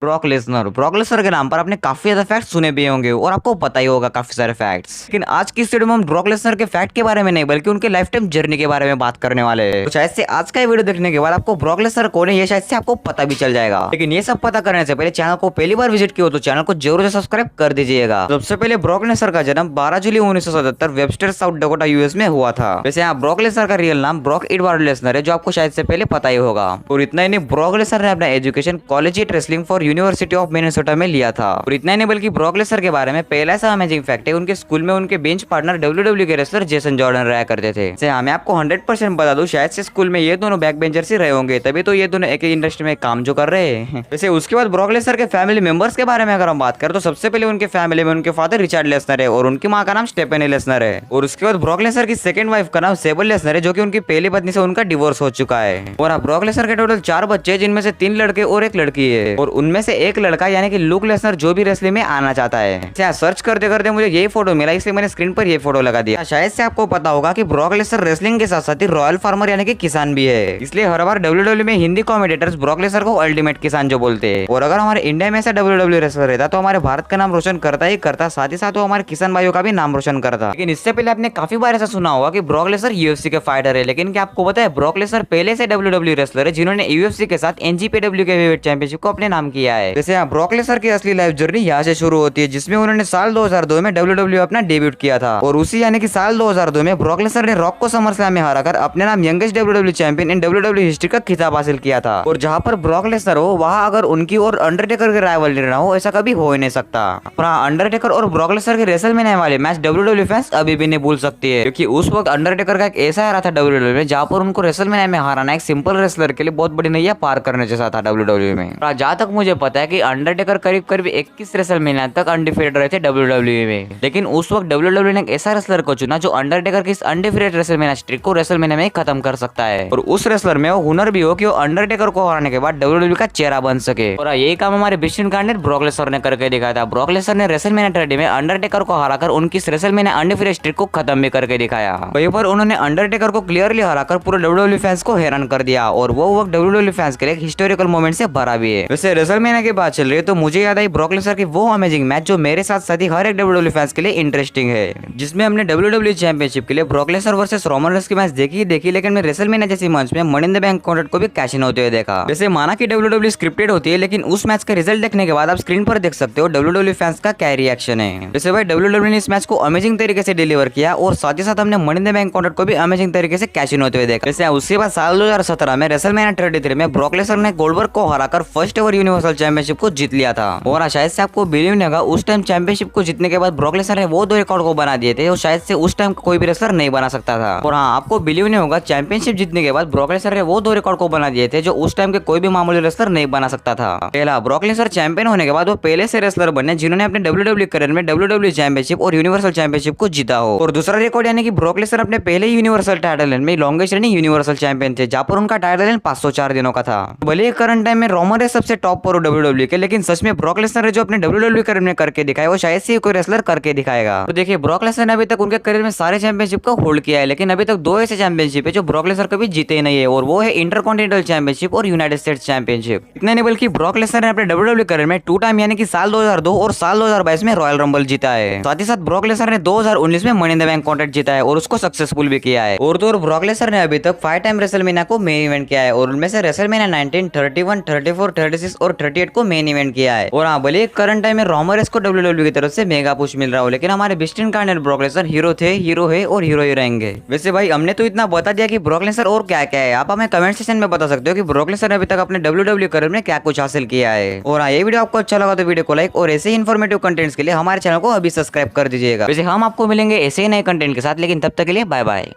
Brock Lesnar के नाम पर आपने काफी ज्यादा फैक्ट्स सुने भी होंगे और आपको पता ही होगा काफी सारे फैक्ट्स। लेकिन आज की इस वीडियो में हम ब्रॉक लेसनर के फैक्ट के बारे में नहीं बल्कि उनके लाइफ टाइम जर्नी के बारे में बात करने वाले हैं। तो शायद से आज का वीडियो देखने के बाद आपको ब्रॉक लेसनर कौन है ये शायद से आपको पता भी चल जाएगा। लेकिन ये सब पता करने से पहले चैनल को पहली बार विजिट किया हो तो चैनल को जरूर से सब्सक्राइब कर दीजिएगा। सबसे पहले ब्रॉक लेसनर का जन्म 12 जुलाई 1977 वेबस्टर साउथ डकोटा यूएस में हुआ था। वैसे यहाँ ब्रॉक लेसनर का रियल नाम ब्रॉक एडवर्ड लेसनर है जो आपको शायद से पहले पता ही होगा। और इतना ही नहीं, ब्रॉक लेसनर ने अपना education collegiate wrestling for university of Minnesota में लिया था। और इतना ही नहीं बल्कि ब्रॉक लेसनर के बारे में पहला ऐसा अमेजिंग फैक्ट है, उनके स्कूल में उनके बेंच पार्टनर डब्ल्यूडब्ल्यू के रेसलर जेसन जॉर्डन रहा करते थे। मैं आपको 100% बता दूं, शायद से स्कूल में ये दोनों बैक बेंचर्स ही रहे होंगे, तभी तो ये दोनों एक ही इंडस्ट्री में काम जो कर रहे हैं। वैसे उसके बाद ब्रॉक लेसनर के फैमिली मेंबर्स के बारे में अगर हम बात करें तो सबसे पहले उनके फैमिली में उनके फादर रिचर्ड लेसनर है और उनकी माँ का नाम स्टेफनी लेसनर है। और उसके बाद ब्रॉक लेसनर की सेकंड वाइफ का नाम सेबल लेसनर है जो कि उनकी पहली पत्नी से उनका डिवोर्स हो चुका है। और ब्रॉक लेसनर के टोटल 4 बच्चे जिनमें से 3 लड़के और 1 लड़की है। और उनमें से एक लड़का यानी कि लुक लेसनर जो भी रेसलिंग में आना चाहता है। सर्च करते करते मुझे यही फोटो मिला, इसलिए मैंने स्क्रीन पर ये फोटो लगा दिया। शायद से आपको पता होगा कि ब्रॉक लेसनर रेसलिंग के साथ साथ ही रॉयल फार्मर यानी कि किसान भी है, इसलिए हर बार डब्ल्यूडब्ल्यू में हिंदी कमेंटेटर्स ब्रॉक लेसनर को अल्टीमेट किसान जो बोलते हैं। और अगर हमारे इंडिया में ऐसा डब्ल्यूडब्ल्यू रेसलर रहता तो हमारे भारत का नाम रोशन करता ही करता, साथ ही साथ वो हमारे किसान भाइयों का भी नाम रोशन करता। लेकिन इससे पहले आपने काफी बार ऐसा सुना होगा कि ब्रॉक लेसनर यूएफसी के फाइटर है, लेकिन क्या आपको पता है ब्रॉक लेसनर पहले से डब्ल्यूडब्ल्यू रेसलर है जिन्होंने यूएफसी के साथ एनजीपीडब्ल्यू के हेवीवेट चैंपियनशिप को अपने नाम किया है। जैसे यहाँ ब्रॉक लेसनर की असली लाइफ जर्नी यहाँ से शुरू होती है, जिसमें उन्होंने साल 2002 में डब्ल्यूडब्ल्यू अपना डेब्यूट किया था। और उसी यानी कि साल 2002 में ब्रॉक लेसनर ने रॉक को समरस्लैम में हराकर अपने नाम youngest WWE champion in WWE history का खिताब हासिल किया था। और जहां पर ब्रॉक लेसनर हो वहां अगर उनकी और अंडरटेकर के राइवलरी ना हो ऐसा कभी हो ही नहीं सकता। और अंडरटेकर और ब्रॉक लेसनर के रेसलमेनिया वाले मैच डब्ल्यूडब्ल्यू फैंस अभी भी नहीं भूल सकती है, क्योंकि उस वक्त अंडरटेकर का एक ऐसा रहा था डब्ल्यूडब्ल्यू में जहां पर उनको रेसलमेनिया में हराना एक सिंपल रेसलर के लिए बहुत बड़ी नैया पार करने जैसा था डब्ल्यूडब्ल्यू में। जहां तक मुझे पता है कि अंडरटेकर करीब करीब 21 रेसलमेनिया तक अनडिफीटेड रहे थे डब्ल्यूडब्ल्यू में। लेकिन उस वक्त डब्ल्यूडब्ल्यू ने एक ऐसा रेसलर को चुना जो अंडरटेकर की इस अनडिफीटेड रेसलमेनिया स्ट्रीक को रेसलमेनिया में खत्म कर सकता है। और उस रेसलर में वो हुनर भी हो कि वो अंडरटेकर को हराने के बाद डब्ल्यूडब्ल्यू का चेहरा बन सके। और यही काम हमारे बिस्टिन कार्नेट ब्रॉक लेसनर ने करके दिखाया था। ब्रॉक लेसनर ने रेसलमेनिया 30 में अंडरटेकर को हराकर उनकी रेसलमेनिया अनडिफीटेड स्ट्रीक को खत्म भी करके दिखाया। वहीं पर उन्होंने अंडरटेकर को क्लियरली हराकर पूरे डब्ल्यूडब्ल्यू फैंस को हैरान कर दिया और वो वक्त डब्ल्यूडब्ल्यू फैंस के लिए हिस्टोरिकल मोमेंट से भरा भी है। वैसे रेसलमेनिया की बात चल रही है तो मुझे याद आई ब्रॉक लेसनर की वो अमेजिंग मैच जो मेरे साथ साथ ही हर एक डब्ल्यूडब्ल्यू फैंस के लिए इंटरेस्टिंग है, जिसमें हमने डब्ल्यूडब्ल्यू चैंपियनशिप के लिए Brock Lesnar versus Roman Reigns की मैच देखी, लेकिन मैं रेसलमेनिया जैसी मंच में money in the bank contract को भी कैश इन होते हुए देखा। वैसे माना कि डब्ल्यूडब्ल्यू स्क्रिप्टेड होती है, लेकिन उस मैच का रिजल्ट देखने के बाद आप स्क्रीन पर देख सकते हो डब्ल्यूडब्ल्यू फैंस का क्या रिएक्शन है। वैसे भाई डब्ल्यूडब्ल्यू ने इस मैच को अमेजिंग तरीके से डिलीवर किया और साथ ही साथ हमने money in the bank contract को भी अमेजिंग तरीके से कैश इन होते हुए देखा। वैसे उसके बाद साल 2017 में रेसलमेनिया 33 में ब्रॉक लेसनर ने गोल्डबर्ग को हराकर फर्स्ट एवर यूनिवर्सल चैंपियनशिप को जीत लिया था। और शायद से आपको बिलीव नहीं होगा, उस टाइम चैंपियनशिप को जीतने के बाद ब्रॉक लेसनर ने वो 2 रिकॉर्ड को बना दिए थे और शायद से उस टाइम कोई भी रेसलर नहीं बना सकता था। और हाँ, आपको बिलीव नहीं होगा, चैंपियनशिप जीतने के बाद ब्रॉक लेसनर ने वो 2 रिकॉर्ड को बना दिए थे जो उस टाइम के कोई भी मामूली रेसलर नहीं बना सकता था। पहला, ब्रॉक लेसनर चैंपियन होने के बाद वो पहले से रेसलर बने जिन्होंने अपने डब्ल्यूडब्ल्यू करियर में डब्ल्यूडब्ल्यू चैंपियनशिप और यूनिवर्सल चैंपियनशिप को जीता हो। और दूसरा रिकॉर्ड यानी कि ब्रॉक लेसनर अपने पहले यूनिवर्सल टाइटल रेन में लॉन्गेस्ट रनिंग यूनिवर्सल चैंपियन थे, जहां पर उनका टाइटल रेन 504 दिनों का था। भले ही करंट टाइम में रोमन रेंस सबसे टॉप पर हो डब्ल्यूडब्ल्यू के, लेकिन सच में ब्रॉक लेसनर ने जो अपने डब्ल्यूडब्ल्यू करियर में करके दिखाया वो शायद से कोई रेसलर करके दिखाएगा। तो देखिए, ब्रॉक लेसनर ने अभी तक उनके करियर में सारे चैंपियनशिप को होल्ड किया है, लेकिन अभी तक 2 ऐसे चैंपियनशिप है जो ब्रॉक लेसनर कभी जीते ही नहीं है, और वो है इंटरकॉन्टिनेंटल चैंपियनशिप और यूनाइटेड स्टेट्स चैंपियनशिप। इतना नहीं बल्कि ब्रॉक लेसनर ने अपने डब्ल्यूडब्ल्यू करियर में 2 टाइम यानी कि साल 2002 और साल 2022 में रॉयल रंबल जीता है। साथ ही साथ ब्रॉक लेसनर ने 2019 में money in the bank contract जीता है और उसको सक्सेसफुल भी किया है। और तो और ब्रॉक लेसनर ने अभी तक 5 टाइम रेसलमेनिया को मेन इवेंट किया है, और उनमें से रेसलमेनिया 19, 31, 34, 36 और 38 को मेन इवेंट किया है। और हाँ, भले करंट टाइम में रोमन रेंस को डब्ल्यूडब्ल्यू की तरफ से मेगा पुश मिल रहा हो, लेकिन हमारे बिस्टिन कार्नेट ब्रॉक लेसनर हीरो थे, हीरो है और हीरो ही रहेंगे। वैसे भाई हमने तो इतना बता दिया कि ब्रॉक लेसनर और क्या क्या है, आप हमें कमेंट सेक्शन में बता सकते हो कि ब्रॉक लेसनर ने अभी तक अपने डब्ल्यूडब्ल्यू करियर में क्या कुछ हासिल किया है। और हाँ, ये वीडियो आपको अच्छा लगा तो वीडियो को लाइक और ऐसे ही इन्फॉर्मेटिव कंटेंट्स के लिए हमारे चैनल को अभी सब्सक्राइब कर दीजिएगा। वैसे हम आपको मिलेंगे ऐसे ही नए कंटेंट के साथ, लेकिन तब तक के लिए बाय बाय।